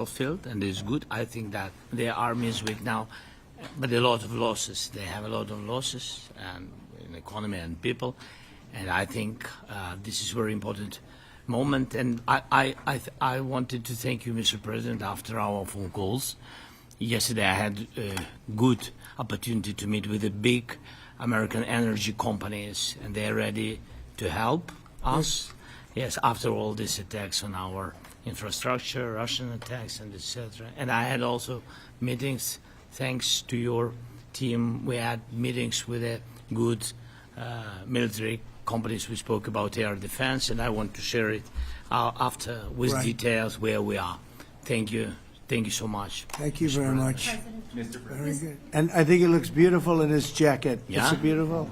battlefield, and it's good. I think that their army is weak now, but a lot of losses. They have a lot of losses in economy and people, and I think this is a very important moment. And I wanted to thank you, Mr. President, after our phone calls. Yesterday I had a good opportunity to meet with the big American energy companies, and they're ready to help us. Yes, after all these attacks on our infrastructure, Russian attacks, and etc. And I had also meetings, thanks to your team. We had meetings with a good military companies. We spoke about air defense, and I want to share it after with details where we are. Thank you. Thank you so much. Thank you very much. Mr. Very good. And I think it looks beautiful in his jacket. Yeah? It's beautiful.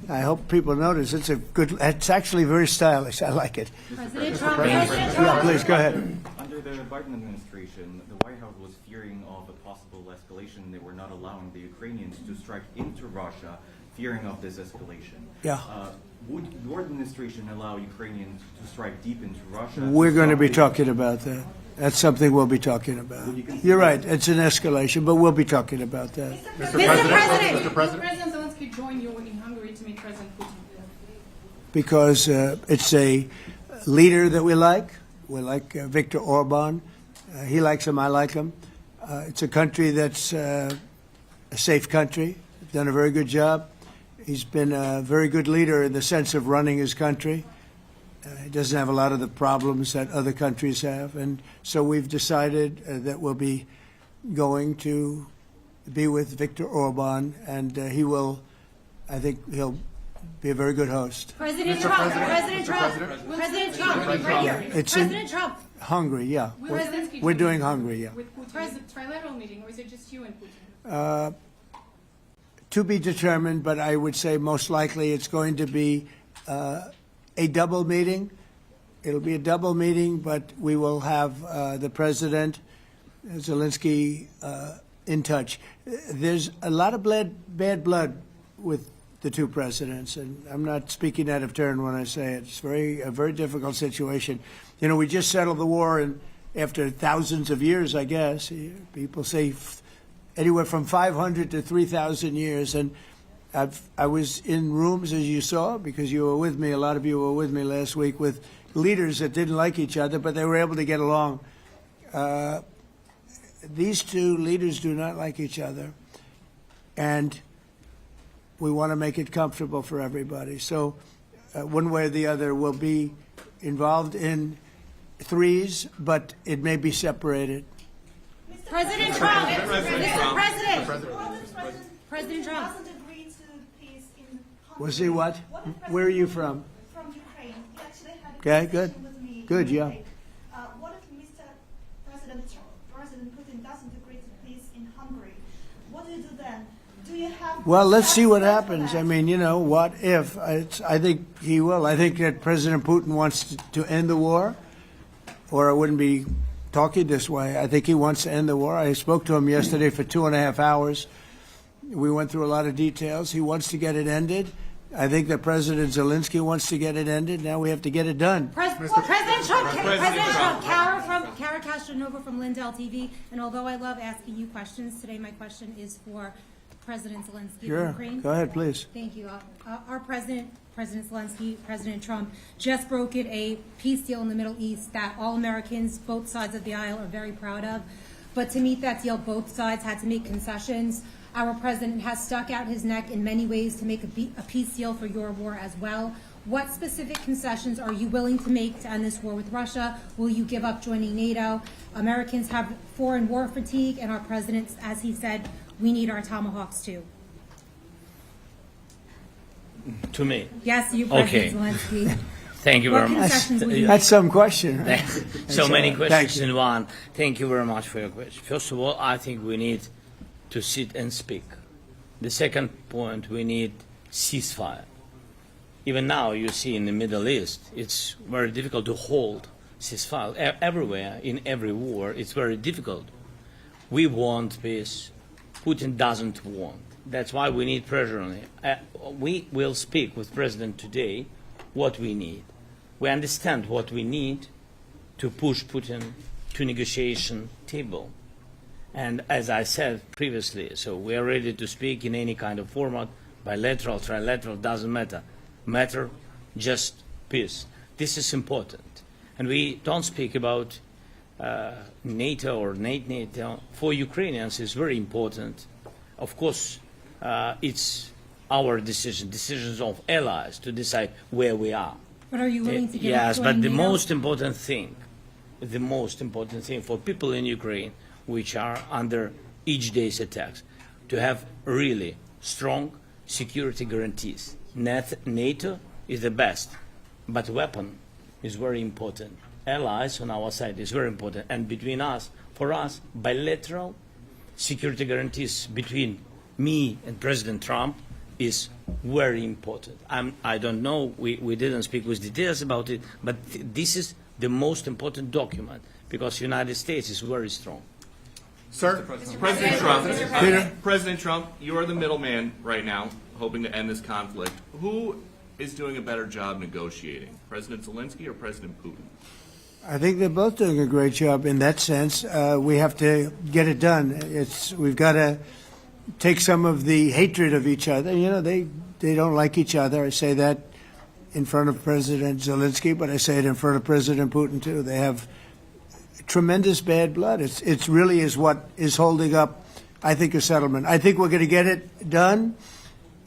I hope people notice. It's a good. It's actually very stylish. I like it. President Trump. Yeah, please go ahead. Under the Biden administration, the White House was fearing of a possible escalation. They were not allowing the Ukrainians to strike into Russia, fearing of this escalation. Yeah. Would your administration allow Ukrainians to strike deep into Russia? We're going to be talking about that. That's something we'll be talking about. You're right. It's an escalation, but we'll be talking about that. Mr. President. Will President Zelensky join you in Hungary to meet President Putin? Because it's a leader that we like. We like Viktor Orban. He likes him. I like him. It's a country that's a safe country. Done a very good job. He's been a very good leader in the sense of running his country. He doesn't have a lot of the problems that other countries have. And so we've decided that we'll be going to be with Viktor Orban, and he will, I think he'll be a very good host. President Trump. President Trump. President Trump. It's in President Trump. Hungary, yeah. We're doing Hungary, yeah. With Putin, is it a trilateral meeting, or is it just you and Putin? To be determined, but I would say most likely it's going to be a double meeting. It'll be a double meeting, but we will have the President, Zelenskyy, in touch. There's a lot of bad blood with the two presidents, and I'm not speaking out of turn when I say it. It's a very difficult situation. You know, we just settled the war, and after thousands of years, I guess. People say anywhere from 500 to 3,000 years, and I was in rooms, as you saw, because you were with me, a lot of you were with me last week, with leaders that didn't like each other, but they were able to get along. These two leaders do not like each other, and we want to make it comfortable for everybody. So one way or the other, we'll be involved in threes, but it may be separated. President Trump. Mr. President. President Trump. Was he what? Where are you from? From Ukraine. He actually had a Okay, good. conversation with me. Good, yeah. What if President Putin doesn't agree to peace in Hungary? What do you do then? Do you have? Well, let's see what plans for happens. that? I mean, you know, what if? I think he will. I think that President Putin wants to end the war, or I wouldn't be talking this way. I think he wants to end the war. I spoke to him yesterday for 2.5 hours. We went through a lot of details. He wants to get it ended. I think that President Zelenskyy wants to get it ended. Now we have to get it done. President Trump. President Trump. Kara Castronova from Lindell TV. And although I love asking you questions, today my question is for President Zelenskyy of Sure. Ukraine. Go ahead, please. Thank you. Our President Zelenskyy, President Trump, just brokered a peace deal in the Middle East that all Americans, both sides of the aisle, are very proud of. But to meet that deal, both sides had to make concessions. Our president has stuck out his neck in many ways to make a peace deal for your war as well. What specific concessions are you willing to make to end this war with Russia? Will you give up joining NATO? Americans have foreign war fatigue, and our president, as he said, we need our Tomahawks too. To me. Yes, you, President Zelenskyy. Thank you very much. concessions will you That's some question. Right? So many Thank questions you. in one. Thank you very much for your question. First of all, I think we need to sit and speak. The second point, we need ceasefire. Even now, you see in the Middle East, it's very difficult to hold ceasefire. Everywhere, in every war, it's very difficult. We want peace. Putin doesn't want. That's why we need pressure on him. We will speak with President today what we need. We understand what we need to push Putin to negotiation table. And as I said previously, so we are ready to speak in any kind of format, bilateral, trilateral, doesn't matter, just peace. This is important. And we don't speak about NATO or NATO. For Ukrainians, it's very important. Of course, it's our decisions of allies to decide where we are. But are you willing to give up Yes, but joining the NATO? most important thing for people in Ukraine, which are under each day's attacks, to have really strong security guarantees. NATO is the best, but weapon is very important. Allies on our side is very important, and between us, for us, bilateral security guarantees between me and President Trump is very important. I don't know, we didn't speak with details about it, but this is the most important document because the United States is very strong. Sir, President Trump, Peter? President Trump, you are the middleman right now, hoping to end this conflict. Who is doing a better job negotiating, President Zelensky or President Putin? I think they're both doing a great job in that sense. We have to get it done. We've got to take some of the hatred of each other. You know, they don't like each other. I say that in front of President Zelensky, but I say it in front of President Putin too. They have tremendous bad blood. It really is what is holding up, I think, a settlement. I think we're going to get it done,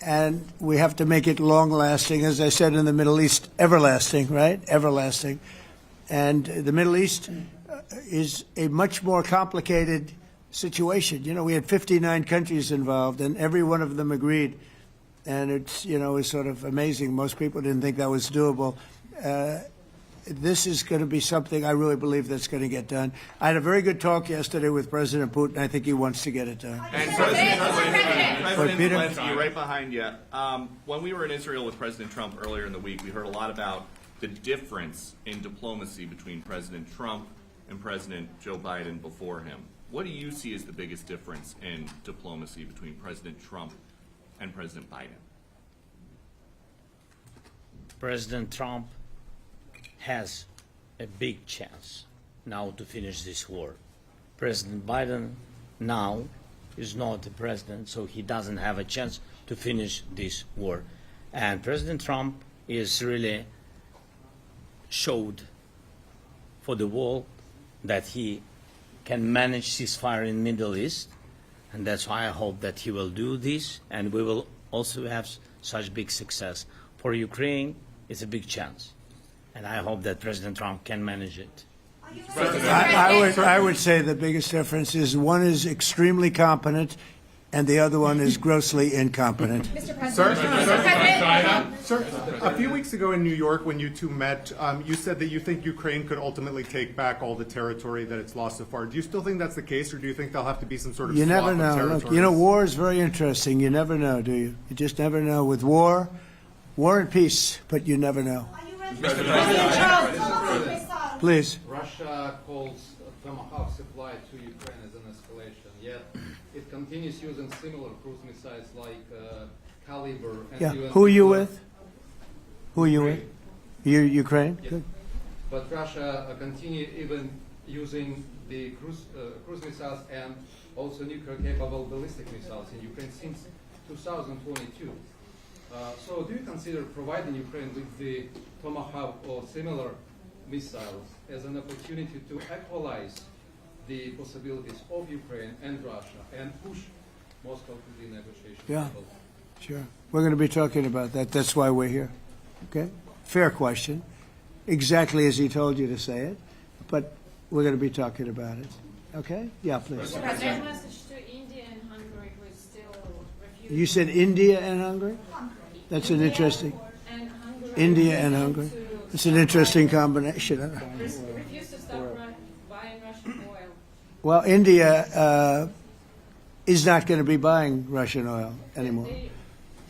and we have to make it long-lasting. As I said in the Middle East, everlasting, right? Everlasting. And the Middle East is a much more complicated situation. You know, we had 59 countries involved, and every one of them agreed. And it's, you know, it's sort of amazing. Most people didn't think that was doable. This is going to be something I really believe that's going to get done. I had a very good talk yesterday with President Putin. I think he wants to get it done. And President Peter? Zelensky, right behind you. When we were in Israel with President Trump earlier in the week, we heard a lot about the difference in diplomacy between President Trump and President Joe Biden before him. What do you see as the biggest difference in diplomacy between President Trump and President Biden? President Trump has a big chance now to finish this war. President Biden now is not the president, so he doesn't have a chance to finish this war. And President Trump is really showed for the world that he can manage ceasefire in the Middle East, and that's why I hope that he will do this, and we will also have such big success. For Ukraine, it's a big chance, and I hope that President Trump can manage it. I would say the biggest difference is one is extremely competent and the other one is grossly incompetent. Mr. President. Sir, a few weeks ago in New York when you two met, you said that you think Ukraine could ultimately take back all the territory that it's lost so far. Do you still think that's the case, or do you think there'll have to be some sort of You swap never of know. territories? Look, you know, war is very interesting. You never know, do you? You just never know. With war and peace, but you never know. Are you ready? President Trump, Please. Russia calls Tomahawk supply to Ukraine as an escalation, yet it continues using similar cruise missiles like Caliber. And Yeah. even Who are you with? Who are you with? You Ukraine? Yeah. Good. But Russia continue even using the cruise missiles and also nuclear-capable ballistic missiles in Ukraine since 2022. So do you consider providing Ukraine with the Tomahawk or similar missiles as an opportunity to equalize the possibilities of Ukraine and Russia and push Moscow to the negotiation Yeah. table? Sure. We're going to be talking about that. That's why we're here. Okay? Fair question. Exactly as he told you to say it. But we're going to be talking about it. Okay? Yeah, please. Mr. President. Message to India and Hungary, who is still refusing. You said India and Hungary? That's an interesting. And Hungary India and Hungary. It's an interesting combination. refuse to stop buying Russian oil. Well, India is not going to be buying Russian oil anymore.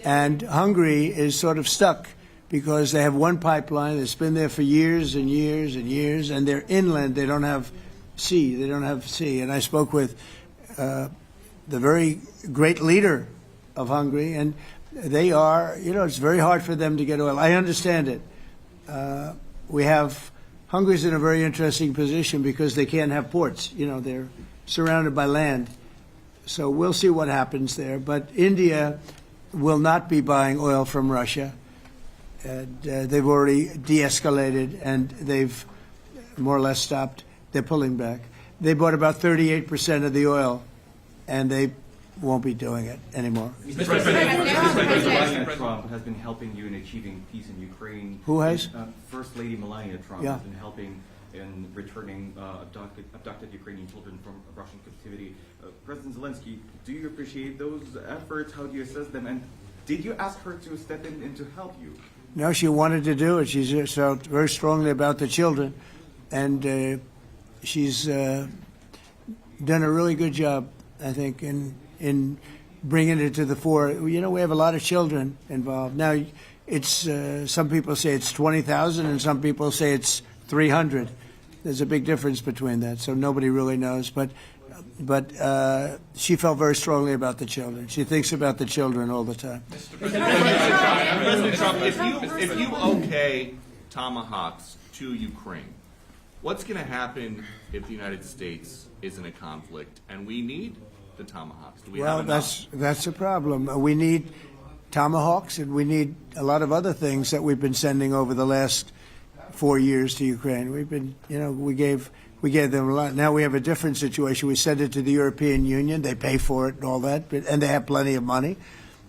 And Hungary is sort of stuck because they have one pipeline that's been there for years and years and years, and they're inland. They don't have sea. They don't have sea. And I spoke with the very great leader of Hungary, and they are, you know, it's very hard for them to get oil. I understand it. We have Hungary's in a very interesting position because they can't have ports. You know, they're surrounded by land. So we'll see what happens there. But India will not be buying oil from Russia. And, they've already de-escalated, and they've more or less stopped. They're pulling back. They bought about 38% of the oil, and they won't be doing it anymore. President Trump has been helping you in achieving peace in Ukraine. Who has? First Lady Melania Trump Yeah. has been helping in returning abducted Ukrainian children from Russian captivity. President Zelensky, do you appreciate those efforts? How do you assess them? And did you ask her to step in and to help you? No, she wanted to do it. She felt very strongly about the children, and she's done a really good job, I think, in bringing it to the fore. You know, we have a lot of children involved. Now, it's some people say it's 20,000, and some people say it's 300. There's a big difference between that, so nobody really knows. But she felt very strongly about the children. She thinks about the children all the time. President Trump, if you okay Tomahawks to Ukraine, what's going to happen if the United States is in a conflict and we need the Tomahawks? Do we have enough? That's a problem. We need Tomahawks, and we need a lot of other things that we've been sending over the last 4 years to Ukraine. We've been, you know, we gave them a lot. Now we have a different situation. We send it to the European Union. They pay for it and all that, and they have plenty of money.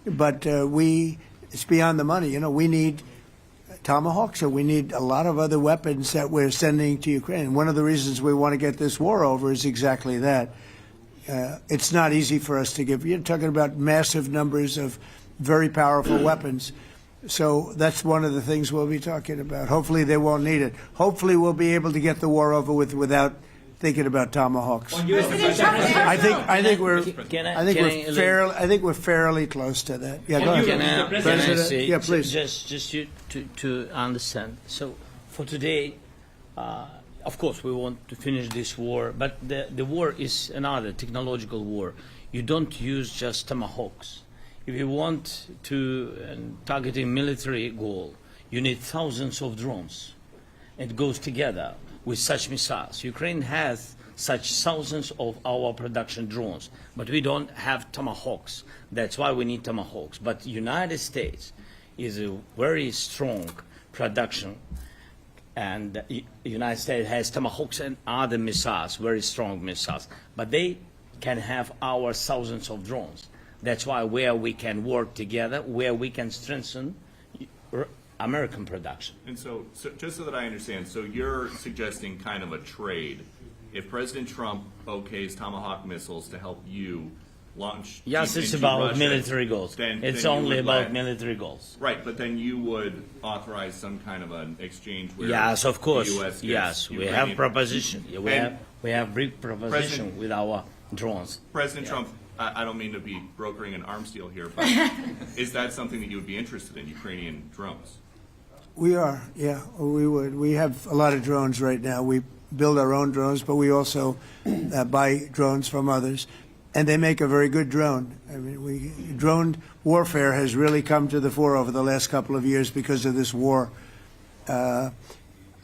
But it's beyond the money. You know, we need Tomahawks, and we need a lot of other weapons that we're sending to Ukraine. One of the reasons we want to get this war over is exactly that. It's not easy for us to give. You're talking about massive numbers of very powerful weapons. So that's one of the things we'll be talking about. Hopefully they won't need it. Hopefully we'll be able to get the war over with without thinking about Tomahawks. I think we're fairly close to that. Yeah, go ahead. Can I say, yeah, please. Just to understand. So for today, of course, we want to finish this war, but the war is another technological war. You don't use just Tomahawks. If you want to target a military goal, you need thousands of drones. It goes together with such missiles. Ukraine has such thousands of our production drones, but we don't have Tomahawks. That's why we need Tomahawks. But United States is a very strong production, and the United States has Tomahawks and other missiles, very strong missiles, but they can have our thousands of drones. That's why where we can work together, where we can strengthen American production. And so just so that I understand, so you're suggesting kind of a trade. If President Trump okays Tomahawk missiles to help you launch Yes, it's into about Russia, military goals. It's only about military goals. Right, but then you would authorize some kind of an exchange where Yes, of course. the U.S. gets Yes, we Ukrainian- have proposition. Yeah, we have big proposition with our drones. President Trump, I don't mean to be brokering an arms deal here, but is that something that you would be interested in, Ukrainian drones? We are, yeah, we would. We have a lot of drones right now. We build our own drones, but we also buy drones from others, and they make a very good drone. I mean, drone warfare has really come to the fore over the last couple of years because of this war. I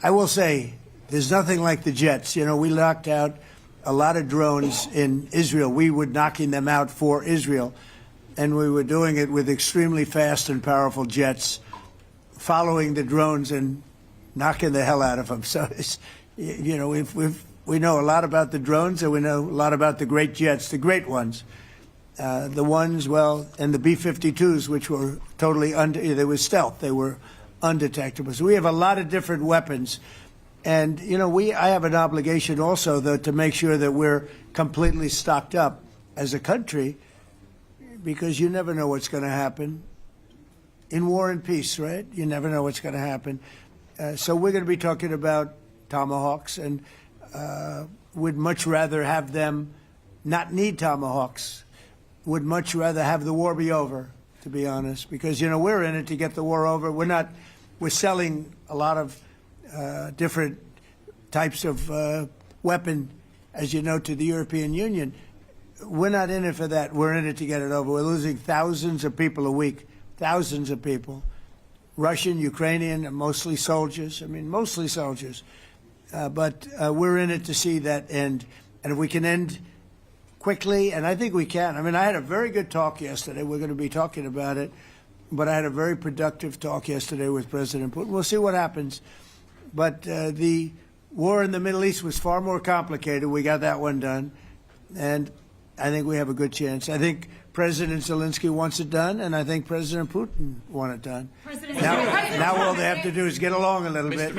will say, there's nothing like the jets. You know, we knocked out a lot of drones in Israel. We were knocking them out for Israel, and we were doing it with extremely fast and powerful jets, following the drones and knocking the hell out of them. So, it's, you know, we know a lot about the drones, and we know a lot about the great jets, the great ones. The ones, well, and the B-52s, which were totally they were stealth. They were undetectable. So we have a lot of different weapons. And, you know, I have an obligation also, though, to make sure that we're completely stocked up as a country, because you never know what's going to happen. In war and peace, right? You never know what's going to happen. So we're going to be talking about Tomahawks, and would much rather have them not need Tomahawks. Would much rather have the war be over, to be honest, because, you know, we're in it to get the war over. We're selling a lot of different types of weapon, as you know, to the European Union. We're not in it for that. We're in it to get it over. We're losing thousands of people a week, thousands of people, Russian, Ukrainian, mostly soldiers. I mean, mostly soldiers. but we're in it to see that end. And if we can end quickly, and I think we can. I mean, I had a very good talk yesterday. We're going to be talking about it. But I had a very productive talk yesterday with President Putin. We'll see what happens. But the war in the Middle East was far more complicated. We got that one done. And I think we have a good chance. I think President Zelenskyy wants it done, and I think President Putin wants it done. Now all they have to do is get along a little bit.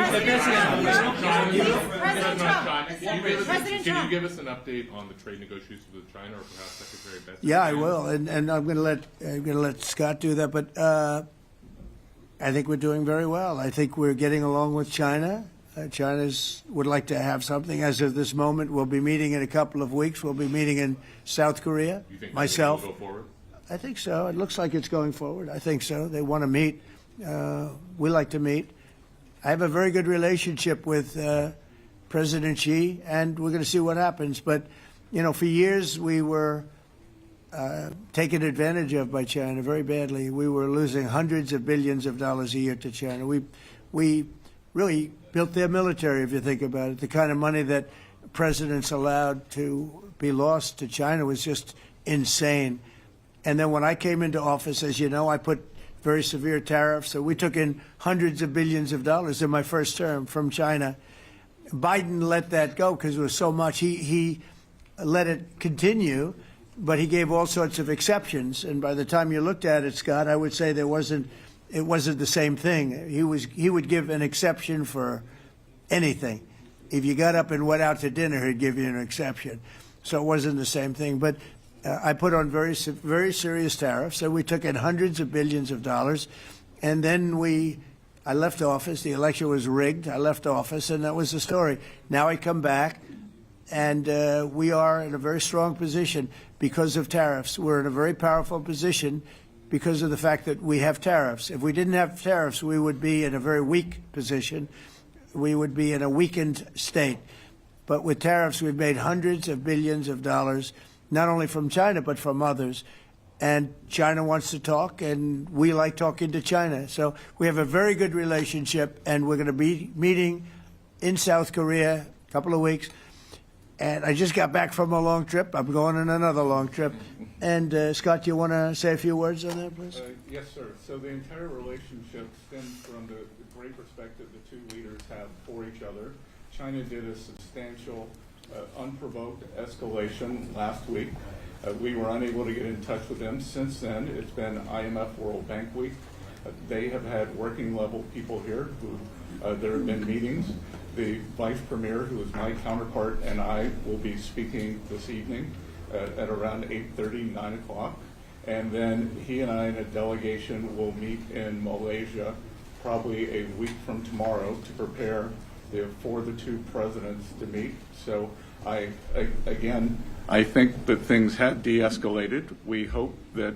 Can you give us an update on the trade negotiations with China, or perhaps Secretary Bessent? Yeah, I will, and I'm going to let Scott do that. But I think we're doing very well. I think we're getting along with China. China would like to have something. As of this moment, we'll be meeting in a couple of weeks. We'll be meeting in South Korea. You think myself. Will go forward? I think so. It looks like it's going forward. I think so. They want to meet. We like to meet. I have a very good relationship with President Xi, and we're going to see what happens. But, you know, for years we were taken advantage of by China very badly. We were losing hundreds of billions of dollars a year to China. We really built their military, if you think about it. The kind of money that presidents allowed to be lost to China was just insane. And then when I came into office, as you know, I put very severe tariffs. So we took in hundreds of billions of dollars in my first term from China. Biden let that go because it was so much. He let it continue, but he gave all sorts of exceptions. And by the time you looked at it, Scott, I would say it wasn't the same thing. He would give an exception for anything. If you got up and went out to dinner, he'd give you an exception. So it wasn't the same thing. But I put on very serious tariffs. So we took in hundreds of billions of dollars. And then I left office. The election was rigged. I left office, and that was the story. Now I come back, and we are in a very strong position because of tariffs. We're in a very powerful position because of the fact that we have tariffs. If we didn't have tariffs, we would be in a very weak position. We would be in a weakened state. But with tariffs, we've made hundreds of billions of dollars, not only from China, but from others. And China wants to talk, and we like talking to China. So we have a very good relationship, and we're going to be meeting in South Korea a couple of weeks. And I just got back from a long trip. I'm going on another long trip. And Scott, you want to say a few words on that, please? Yes, sir. So the entire relationship stems from the great respect that the two leaders have for each other. China did a substantial, unprovoked escalation last week. We were unable to get in touch with them. Since then, it's been IMF World Bank Week. They have had working level people here who there have been meetings. The Vice Premier, who is my counterpart, and I will be speaking this evening at around 8:30, 9 o'clock. And then he and I and a delegation will meet in Malaysia probably a week from tomorrow to prepare for the two presidents to meet. So I think that things have de-escalated. We hope that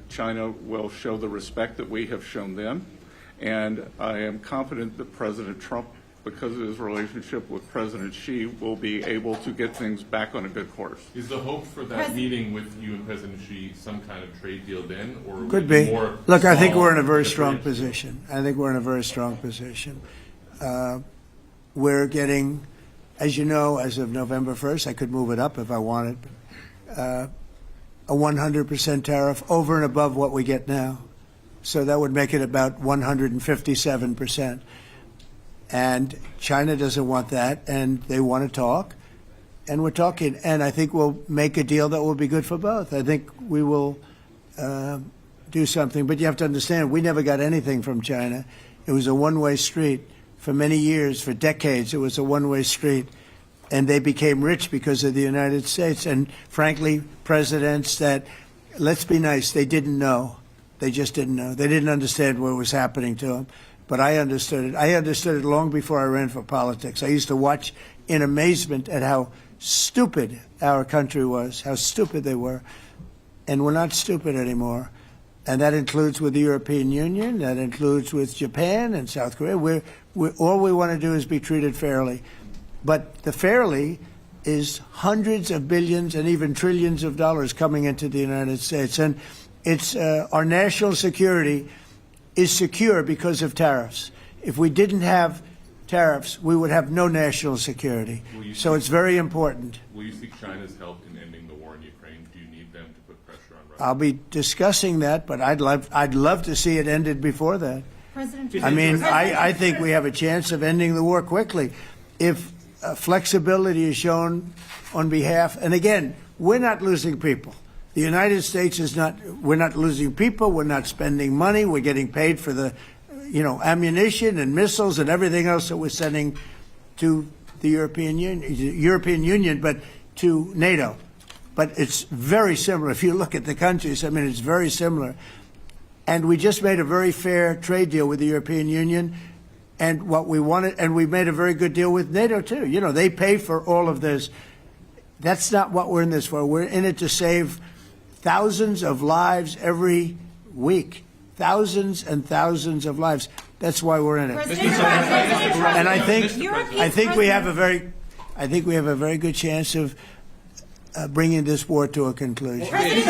China will show the respect that we have shown them. And I am confident that President Trump, because of his relationship with President Xi, will be able to get things back on a good course. Is the hope for that meeting with you and President Xi some kind of trade deal then? Or could be. More Look, I think we're in a very strong position. I think we're in a very strong position. We're getting, as you know, as of November 1st, I could move it up if I wanted, a 100% tariff over and above what we get now. So that would make it about 157%. And China doesn't want that, and they want to talk, and we're talking. And I think we'll make a deal that will be good for both. I think we will do something. But you have to understand, we never got anything from China. It was a one-way street. For many years, for decades, it was a one-way street. And they became rich because of the United States. And frankly, presidents that, let's be nice, they didn't know. They just didn't know. They didn't understand what was happening to them. But I understood it. I understood it long before I ran for politics. I used to watch in amazement at how stupid our country was, how stupid they were. And we're not stupid anymore. And that includes with the European Union. That includes with Japan and South Korea. All we want to do is be treated fairly. But the fairly is hundreds of billions and even trillions of dollars coming into the United States. And it's our national security is secure because of tariffs. If we didn't have tariffs, we would have no national security. So it's very important. Will you seek China's help in ending the war in Ukraine? Do you need them to put pressure on Russia? I'll be discussing that, but I'd love to see it ended before that. President I mean, I think we have a chance of ending the war quickly if flexibility is shown on behalf. And again, we're not losing people. The United States is not. We're not losing people. We're not spending money. We're getting paid for the, ammunition and missiles and everything else that we're sending to the European Union, but to NATO. But it's very similar. If you look at the countries, I mean, it's very similar. And we just made a very fair trade deal with the European Union, and what we wanted, and we made a very good deal with NATO too. They pay for all of this. That's not what we're in this for. We're in it to save thousands of lives every week. Thousands and thousands of lives. That's why we're in it. And I think we have a very good chance of bringing this war to a conclusion. Europe's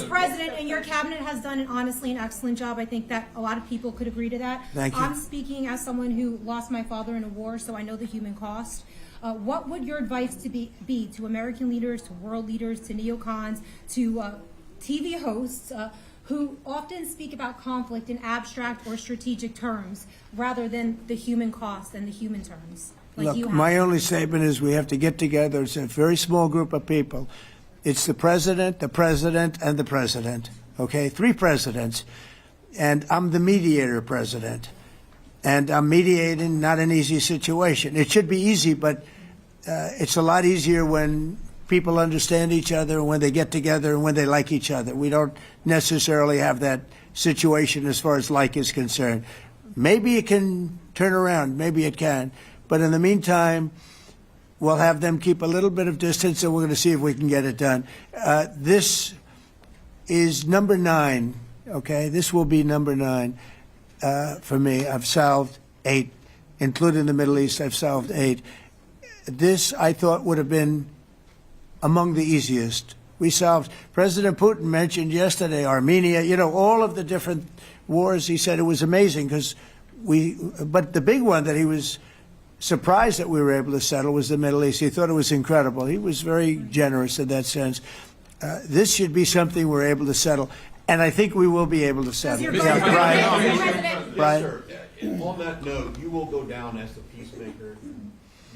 president and your cabinet has done honestly an excellent job. I think that a lot of people could agree to that. Thank you. I'm speaking as someone who lost my father in a war, so I know the human cost. What would your advice be to American leaders, to world leaders, to neocons, to TV hosts who often speak about conflict in abstract or strategic terms rather than the human cost and the human terms? Look, my only statement is we have to get together. It's a very small group of people. It's the president, and the president. Okay, 3 presidents. And I'm the mediator president. And I'm mediating not an easy situation. It should be easy, but it's a lot easier when people understand each other, and when they get together, and when they like each other. We don't necessarily have that situation as far as like is concerned. Maybe it can turn around. Maybe it can. But in the meantime, we'll have them keep a little bit of distance, and we're going to see if we can get it done. This is number 9, okay? This will be number 9 for me. I've solved 8, including the Middle East. I've solved 8. This, I thought, would have been among the easiest. We solved, President Putin mentioned yesterday Armenia, all of the different wars. He said it was amazing but the big one that he was surprised that we were able to settle was the Middle East. He thought it was incredible. He was very generous in that sense. This should be something we're able to settle, and I think we will be able to settle. Brian? Yes, sir. On that note, you will go down as the peacemaker,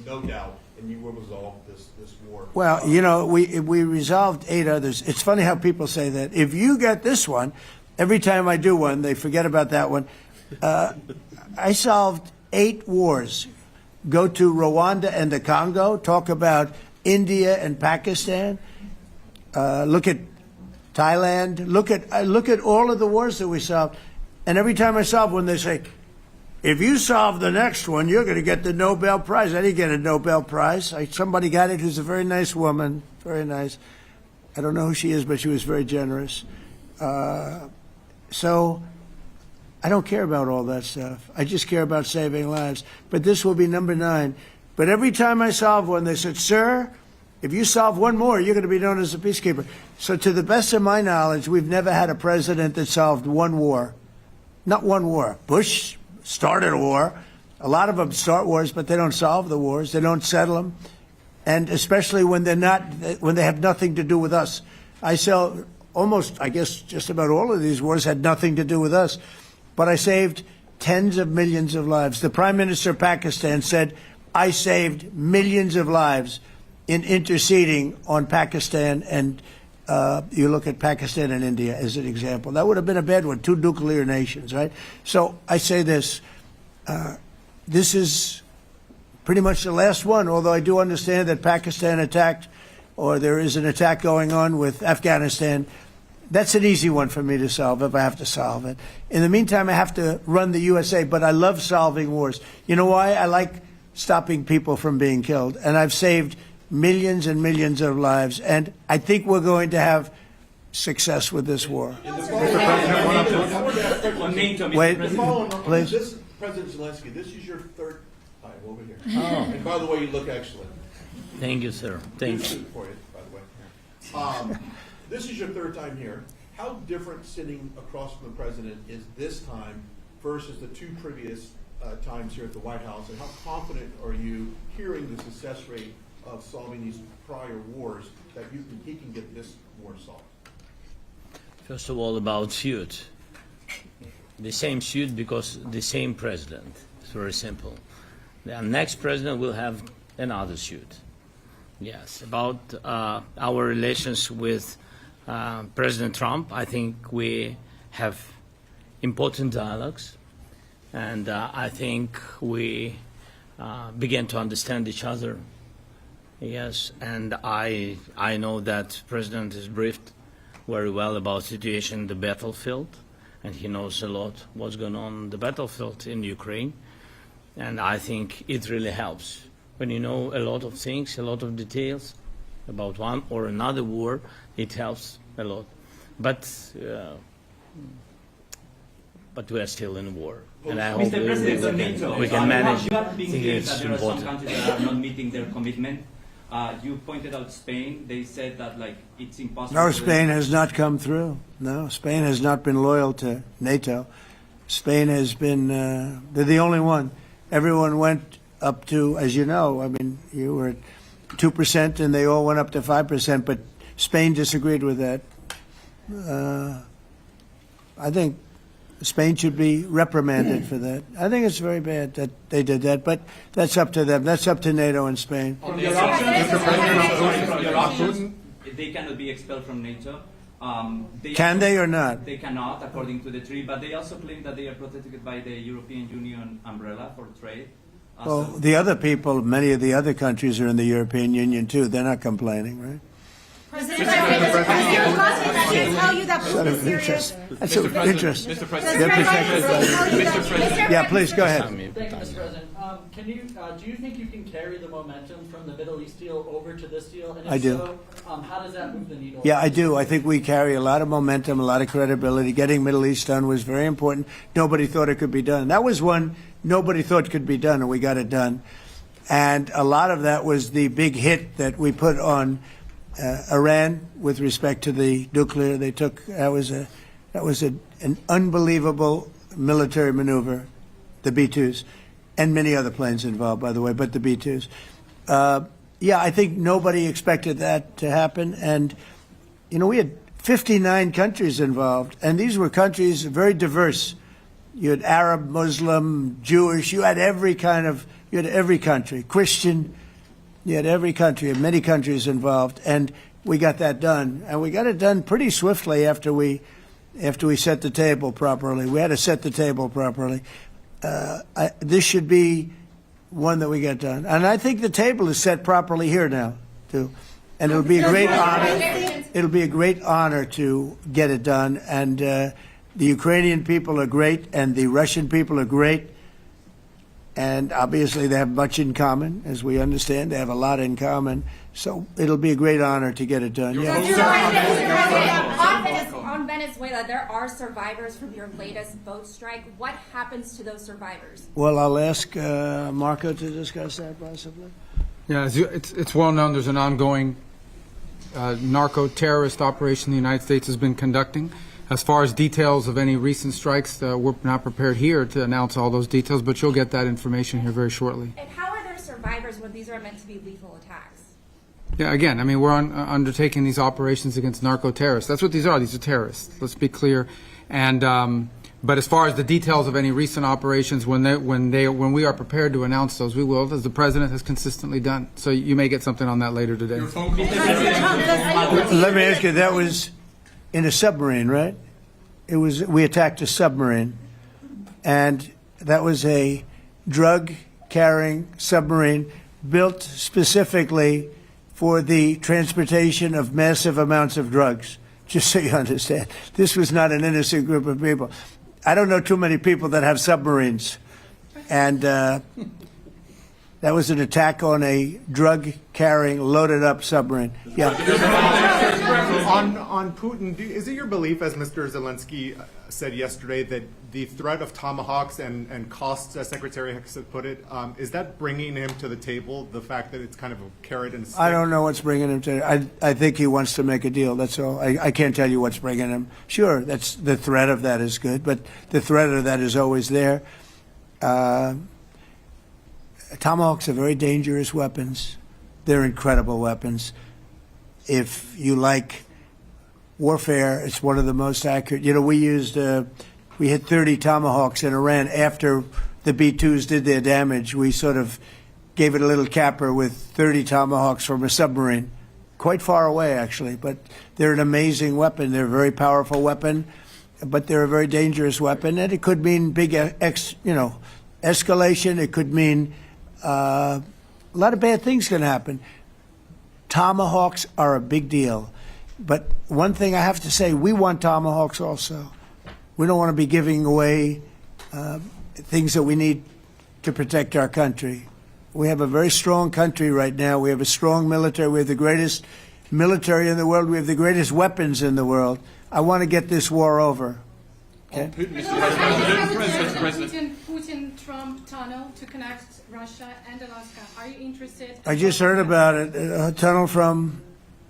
no doubt, and you will resolve this war. Well, we resolved 8 others. It's funny how people say that. If you get this one, every time I do one, they forget about that one. I solved 8 wars. Go to Rwanda and the Congo, talk about India and Pakistan, look at Thailand, look at all of the wars that we solved. And every time I solve one, they say, if you solve the next one, you're going to get the Nobel Prize. I didn't get a Nobel Prize. Somebody got it who's a very nice woman, very nice. I don't know who she is, but she was very generous. So I don't care about all that stuff. I just care about saving lives. But this will be number 9. But every time I solve one, they said, sir, if you solve one more, you're going to be known as a peacekeeper. So to the best of my knowledge, we've never had a president that solved one war. Not one war. Bush started a war. A lot of them start wars, but they don't solve the wars. They don't settle them. And especially when they have nothing to do with us. I guess just about all of these wars had nothing to do with us. But I saved tens of millions of lives. The Prime Minister of Pakistan said, I saved millions of lives in interceding on Pakistan. And you look at Pakistan and India as an example. That would have been a bad one, 2 nuclear nations, right? So I say this. This is pretty much the last one, although I do understand that Pakistan attacked, or there is an attack going on with Afghanistan. That's an easy one for me to solve if I have to solve it. In the meantime, I have to run the USA, but I love solving wars. You know why? I like stopping people from being killed, and I've saved millions and millions of lives, and I think we're going to have success with this war. Wait, please. This, President Zelensky, this is your 3rd time over here. Oh. And by the way, you look excellent. Thank you, sir. Thank you. For you, by the way. This is your 3rd time here. How different sitting across from the president is this time versus the 2 previous times here at the White House, and how confident are you, hearing the success rate of solving these prior wars, that he can get this war solved? First of all, about suit. The same suit because the same president. It's very simple. The next president will have another suit. Yes. About our relations with President Trump, I think we have important dialogues, and I think we begin to understand each other. Yes, and I know that President is briefed very well about the situation in the battlefield, and he knows a lot what's going on in the battlefield in Ukraine, and I think it really helps. When you know a lot of things, a lot of details about one or another war, it helps a lot. But we are still in war, and I hope Mr. President, on NATO, we can manage. You have been I think clear it's that there are some important. countries that are not meeting their commitment. You pointed out Spain. They said that it's impossible. No, Spain has not come through. No, Spain has not been loyal to NATO. Spain has been, they're the only one. Everyone went up to, as you know, I mean, you were at 2% and they all went up to 5%, but Spain disagreed with that. I think Spain should be reprimanded for that. I think it's very bad that they did that, but that's up to them. That's up to NATO and Spain. They cannot be expelled from NATO. Can they or not? They cannot, according to the treaty, but they also claim that they are protected by the European Union umbrella for trade. Well, the other people, many of the other countries are in the European Union too. They're not complaining, right? President Zelensky tell you that Putin is serious. That's of interest. Mr. President. They're protected by Yeah, please go ahead. Thank you, Mr. President. Do you think you can carry the momentum from the Middle East deal over to this deal? And if I do. So, how does that move the needle? Yeah, I do. I think we carry a lot of momentum, a lot of credibility. Getting Middle East done was very important. Nobody thought it could be done. That was one nobody thought could be done, and we got it done. And a lot of that was the big hit that we put on Iran with respect to the nuclear. They took that was an unbelievable military maneuver, the B-2s, and many other planes involved, by the way, but the B-2s. Yeah, I think nobody expected that to happen, and you know we had 59 countries involved, and these were countries very diverse. You had Arab, Muslim, Jewish. You had every country, Christian. You had every country, and many countries involved, and we got that done. And we got it done pretty swiftly after we set the table properly. We had to set the table properly. This should be one that we get done. And I think the table is set properly here now, too. And it'll be a great honor. It'll be a great honor to get it done. And the Ukrainian people are great, and the Russian people are great. And obviously they have much in common, as we understand. They have a lot in common. So it'll be a great honor to get it done. On Venezuela, there are survivors from your latest boat strike. What happens to those survivors? Well, I'll ask Marco to discuss that possibly. Yeah, it's well known there's an ongoing narco-terrorist operation the United States has been conducting. As far as details of any recent strikes, we're not prepared here to announce all those details, but you'll get that information here very shortly. And how are there survivors when these are meant to be lethal attacks? Yeah, again, I mean, we're undertaking these operations against narco-terrorists. That's what these are. These are terrorists. Let's be clear. And but as far as the details of any recent operations, when we are prepared to announce those, we will, as the president has consistently done. So you may get something on that later today. Let me ask you, that was in a submarine, right? We attacked a submarine, and that was a drug-carrying submarine built specifically for the transportation of massive amounts of drugs, just so you understand. This was not an innocent group of people. I don't know too many people that have submarines, and that was an attack on a drug-carrying, loaded-up submarine. Yeah. On Putin, is it your belief, as Mr. Zelensky said yesterday, that the threat of tomahawks and costs, as Secretary Hicks had put it, is that bringing him to the table, the fact that it's kind of a carrot and a stick? I don't know what's bringing him to it. I think he wants to make a deal, that's all. I can't tell you what's bringing him. Sure, that's the threat of that is good, but the threat of that is always there. Tomahawks are very dangerous weapons. They're incredible weapons. If you like warfare, it's one of the most accurate. You know, we hit 30 Tomahawks in Iran after the B-2s did their damage. We sort of gave it a little capper with 30 Tomahawks from a submarine, quite far away actually. But they're an amazing weapon. They're a very powerful weapon, but they're a very dangerous weapon, and it could mean big, escalation. It could mean a lot of bad things can happen. Tomahawks are a big deal. But one thing I have to say, we want Tomahawks also. We don't want to be giving away things that we need to protect our country. We have a very strong country right now. We have a strong military. We have the greatest military in the world. We have the greatest weapons in the world. I want to get this war over. Okay? Putin-Trump tunnel to connect Russia and Alaska. Are you interested? I just heard about it. A tunnel from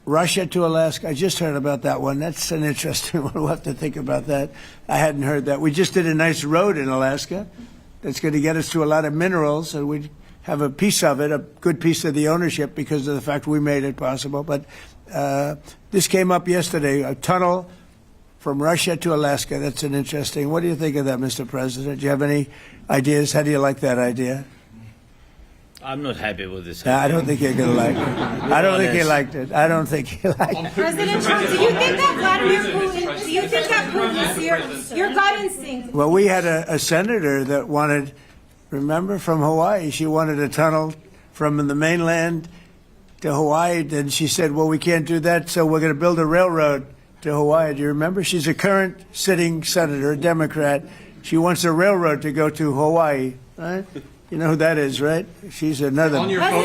Russia to Alaska. I just heard about that one. That's an interesting one. We'll have to think about that. I hadn't heard that. We just did a nice road in Alaska that's going to get us to a lot of minerals, and we have a piece of it, a good piece of the ownership because of the fact we made it possible. But this came up yesterday, a tunnel from Russia to Alaska. That's an interesting. What do you think of that, Mr. President? Do you have any ideas? How do you like that idea? I'm not happy with this. I don't think you're going to like it. I don't think he liked it. I don't think he liked it. President Trump, do you think that Vladimir Putin, do you think that Putin, your gut instinct? Well, we had a senator that wanted, remember, from Hawaii, she wanted a tunnel from the mainland to Hawaii, and she said, well, we can't do that, so we're going to build a railroad to Hawaii. Do you remember? She's a current sitting senator, a Democrat. She wants a railroad to go to Hawaii, right? You know who that is, right? She's another.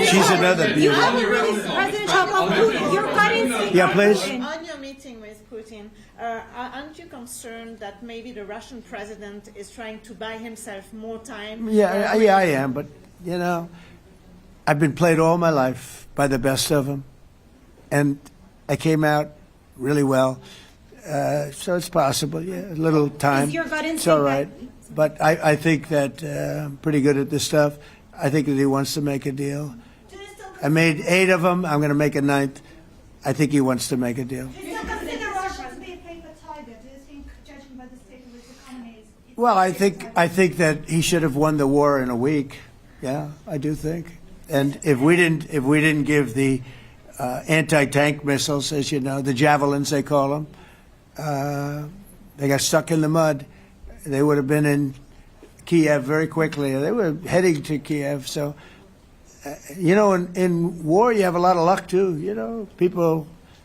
She's another. You have to really, President Trump, Putin, your gut instinct. Yeah, please. On your meeting with Putin, aren't you concerned that maybe the Russian president is trying to buy himself more time? Yeah, I am. But you know, I've been played all my life by the best of them, and I came out really well. So it's possible. Yeah, a little time. Is your gut instinct? It's all right. But I think that I'm pretty good at this stuff. I think that he wants to make a deal. I made 8 of them. I'm going to make a 9th. I think he wants to make a deal. Do you consider Russia to be a paper tiger? Do you think, judging by the state of its economy, Well, I think that he should have won the war in a week. Yeah, I do think. And if we didn't give the anti-tank missiles, as you know, the javelins they call them, they got stuck in the mud. They would have been in Kiev very quickly. They were heading to Kiev. So, you know, in war, you have a lot of luck, too. You know,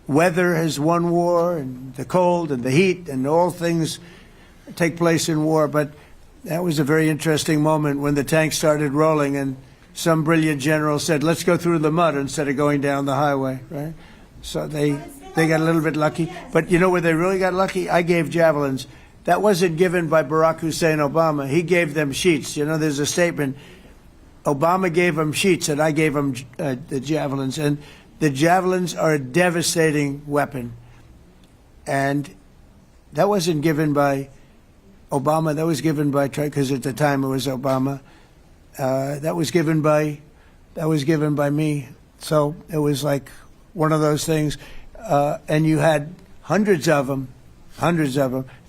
weather has won war, and the cold and the heat and all things take place in war. But that was a very interesting moment when the tanks started rolling and some brilliant general said, let's go through the mud instead of going down the highway, right? So they got a little bit lucky. But you know where they really got lucky? I gave javelins. That wasn't given by Barack Hussein Obama. He gave them sheets. You know, there's a statement. Obama gave them sheets, and I gave them the javelins. And the javelins are a devastating weapon. And that wasn't given by Obama. That was given by, because at the time it was Obama. That was given by me. So it was like one of those things. And you had hundreds of them.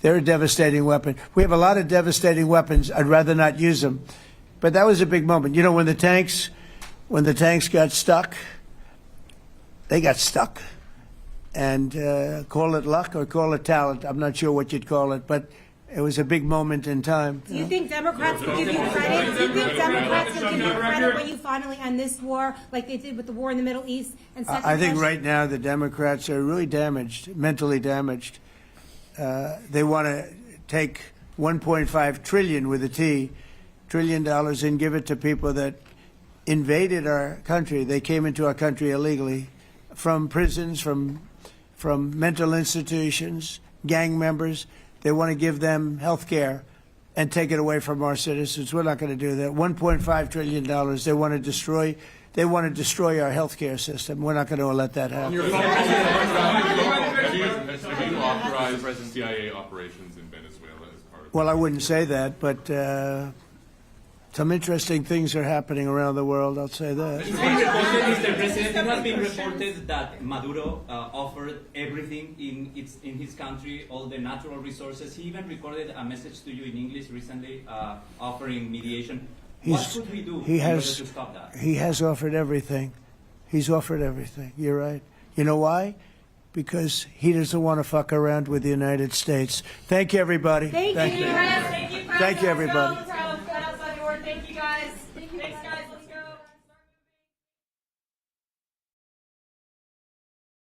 They're a devastating weapon. We have a lot of devastating weapons. I'd rather not use them. But that was a big moment. You know, when the tanks got stuck, they got stuck. And call it luck or call it talent. I'm not sure what you'd call it, but it was a big moment in time. Do you think Democrats will give you credit? Do you think Democrats will give you credit when you finally end this war, like they did with the war in the Middle East? And I think right now the Democrats are really damaged, mentally damaged. They want to take $1.5 trillion with a T, $1 trillion, and give it to people that invaded our country. They came into our country illegally, from prisons, from mental institutions, gang members. They want to give them health care and take it away from our citizens. We're not going to do that. $1.5 trillion. They want to destroy. They want to destroy our health care system. We're not going to let that happen. Have you authorized CIA operations in Venezuela as part of? Well, I wouldn't say that, but Some interesting things are happening around the world, I'll say that. It's been reported, Mr. President, it has been reported that Maduro offered everything in his country, all the natural resources. He even recorded a message to you in English recently, offering mediation. What could we do in order to stop that? He has offered everything. He's offered everything. You're right. You know why? Because he doesn't want to fuck around with the United States. Thank you, everybody. Thank you. Thank you, everybody. Thank you, guys. Thanks, guys.